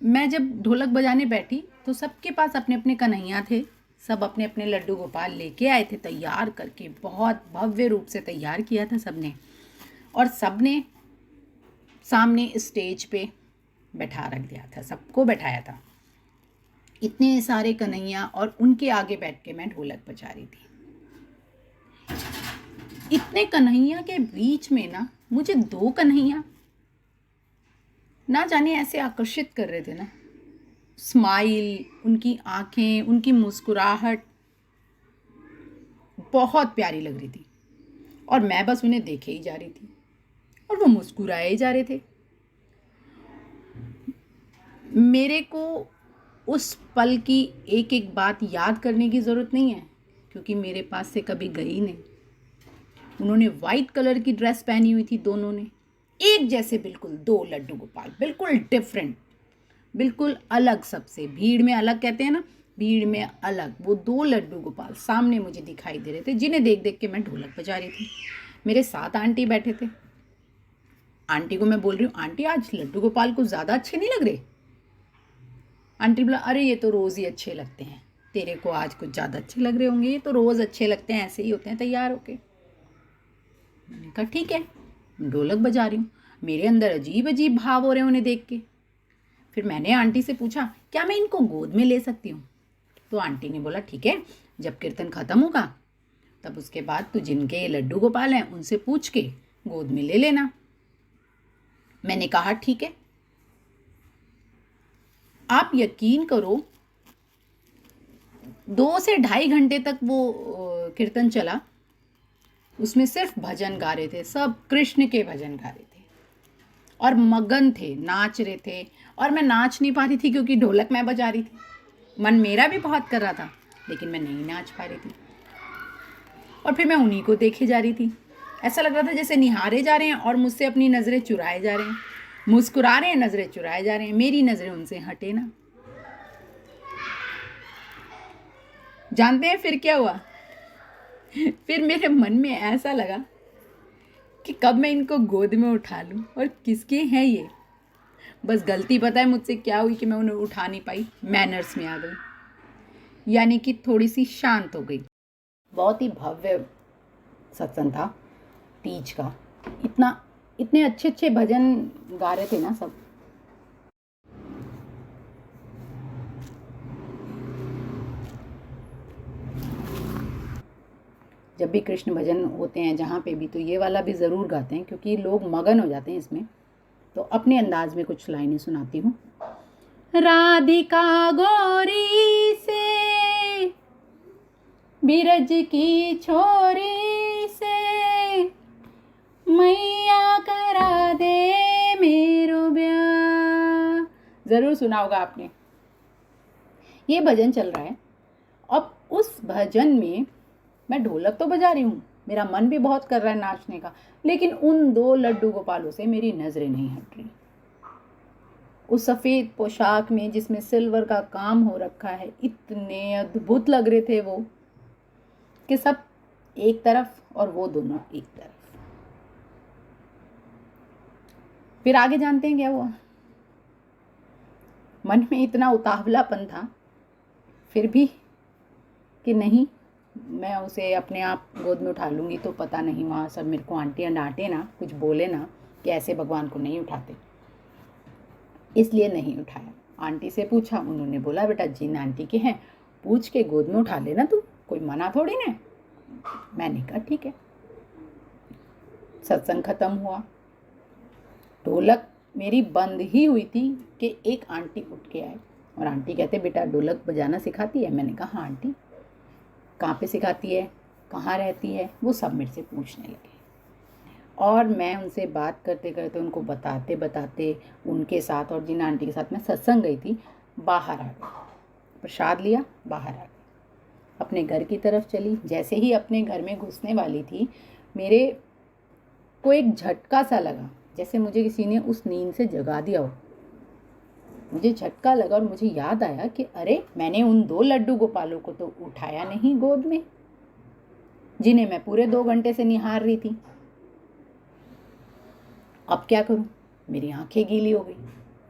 मैं जब ढोलक बजाने बैठी तो सबके पास अपने अपने कन्हैया थे, सब अपने अपने लड्डू गोपाल लेके आए थे तैयार करके, बहुत भव्य रूप से तैयार किया था सबने, और सबने सामने स्टेज पे बैठा रख दिया था, सबको बैठाया था। इतने सारे कन्हैया और उनके आगे बैठ के मैं ढोलक बजा रही थी। इतने कन्हैया के बीच में ना मुझे दो कन्हैया ना जाने ऐसे आकर्षित कर रहे थे ना, स्माइल, उनकी आंखें, उनकी मुस्कुराहट बहुत प्यारी लग रही थी, और मैं बस उन्हें देखे ही जा रही थी और वो मुस्कुराए ही जा रहे थे। मेरे को उस पल की एक एक बात याद करने की ज़रूरत नहीं है, क्योंकि मेरे पास से कभी गई नहीं। उन्होंने वाइट कलर की ड्रेस पहनी हुई थी, दोनों ने एक जैसे, बिल्कुल दो लड्डू गोपाल, बिल्कुल डिफरेंट, बिल्कुल अलग सबसे। भीड़ में अलग कहते हैं ना, भीड़ में अलग वो दो लड्डू गोपाल सामने मुझे दिखाई दे रहे थे, जिन्हें देख देख के मैं ढोलक बजा रही थी। मेरे साथ आंटी बैठे थे। आंटी को मैं बोल रही हूँ, आंटी आज लड्डू गोपाल को ज़्यादा अच्छे नहीं लग रहे? आंटी बोला, अरे ये तो रोज़ ही अच्छे लगते हैं, तेरे को आज कुछ ज़्यादा अच्छे लग रहे होंगे, ये तो रोज़ अच्छे लगते हैं, ऐसे ही होते हैं तैयार होके। मैंने कहा ठीक है, ढोलक बजा रही हूँ। मेरे अंदर अजीब अजीब भाव हो रहे हैं उन्हें देख के। फिर मैंने आंटी से पूछा, क्या मैं इनको गोद में ले सकती हूँ? तो आंटी ने बोला ठीक है, जब कीर्तन ख़त्म होगा तब उसके बाद तू जिनके लड्डू गोपाल हैं उनसे पूछ के गोद में ले लेना। मैंने कहा ठीक है। आप यकीन करो, 2 से ढाई घंटे तक वो कीर्तन चला। उसमें सिर्फ भजन गा रहे थे, सब कृष्ण के भजन गा रहे थे और मगन थे, नाच रहे थे। और मैं नाच नहीं पा रही थी क्योंकि ढोलक मैं बजा रही थी। मन मेरा भी बहुत कर रहा था, लेकिन मैं नहीं नाच पा रही थी। और फिर मैं उन्हीं को देखे जा रही थी। ऐसा लग रहा था जैसे निहारे जा रहे हैं और मुझसे अपनी नज़रें चुराए जा रहे हैं, मुस्कुरा रहे हैं, नज़रें चुराए जा रहे हैं, मेरी नज़रें उनसे हटे ना। जानते हैं फिर क्या हुआ? फिर मेरे मन में ऐसा लगा कि कब मैं इनको गोद में उठा लूं, और किसके हैं ये। बस गलती पता है मुझसे क्या हुई कि मैं उन्हें उठा नहीं पाई, मैनर्स में आ गई, यानी कि थोड़ी सी शांत हो गई। बहुत ही भव्य सत्संग था तीज का। इतने अच्छे अच्छे भजन गा रहे थे ना सब। जब भी कृष्ण भजन होते हैं जहाँ पे भी, तो ये वाला भी ज़रूर गाते हैं, क्योंकि लोग मगन हो जाते हैं इसमें। तो अपने अंदाज में कुछ लाइनें सुनाती हूँ। राधिका गोरी से बिरज की छोरी से, मैया करा दे मेरो ब्याह। ज़रूर सुना होगा आपने। ये भजन चल रहा है। अब उस भजन में मैं ढोलक तो बजा रही हूँ, मेरा मन भी बहुत कर रहा है नाचने का, लेकिन उन दो लड्डू गोपालों से मेरी नज़रें नहीं हट रही। उस सफ़ेद पोशाक में जिसमें सिल्वर का काम हो रखा है, इतने अद्भुत लग रहे थे वो, कि सब एक तरफ और वो दोनों एक तरफ। फिर आगे जानते हैं क्या हुआ? मन में इतना उतावलापन था फिर भी कि नहीं, मैं उसे अपने आप गोद में उठा लूँगी, तो पता नहीं वहाँ सब मेरे को आंटियाँ डांटे ना, कुछ बोले ना कि ऐसे भगवान को नहीं उठाते, इसलिए नहीं उठाया। आंटी से पूछा, उन्होंने बोला बेटा जिन आंटी के हैं पूछ के गोद में उठा लेना, तू कोई मना थोड़ी ना। मैंने कहा ठीक है। सत्संग खत्म हुआ, ढोलक मेरी बंद ही हुई थी कि एक आंटी उठ के आए और आंटी कहते बेटा ढोलक बजाना सिखाती है? मैंने कहा हाँ आंटी। कहाँ पे सिखाती है, कहाँ रहती है, वो सब मेरे से पूछने लगे। और मैं उनसे बात करते करते, उनको बताते बताते, उनके साथ और जिन आंटी के साथ मैं सत्संग गई थी, बाहर आ गई। प्रसाद लिया, बाहर आ गई, अपने घर की तरफ चली। जैसे ही अपने घर में घुसने वाली थी, मेरे को एक झटका सा लगा, जैसे मुझे किसी ने उस नींद से जगा दिया हो। मुझे झटका लगा और मुझे याद आया कि अरे मैंने उन दो लड्डू गोपालों को तो उठाया नहीं गोद में, जिन्हें मैं पूरे 2 घंटे से निहार रही थी। अब क्या करूं? मेरी आंखें गीली हो गई।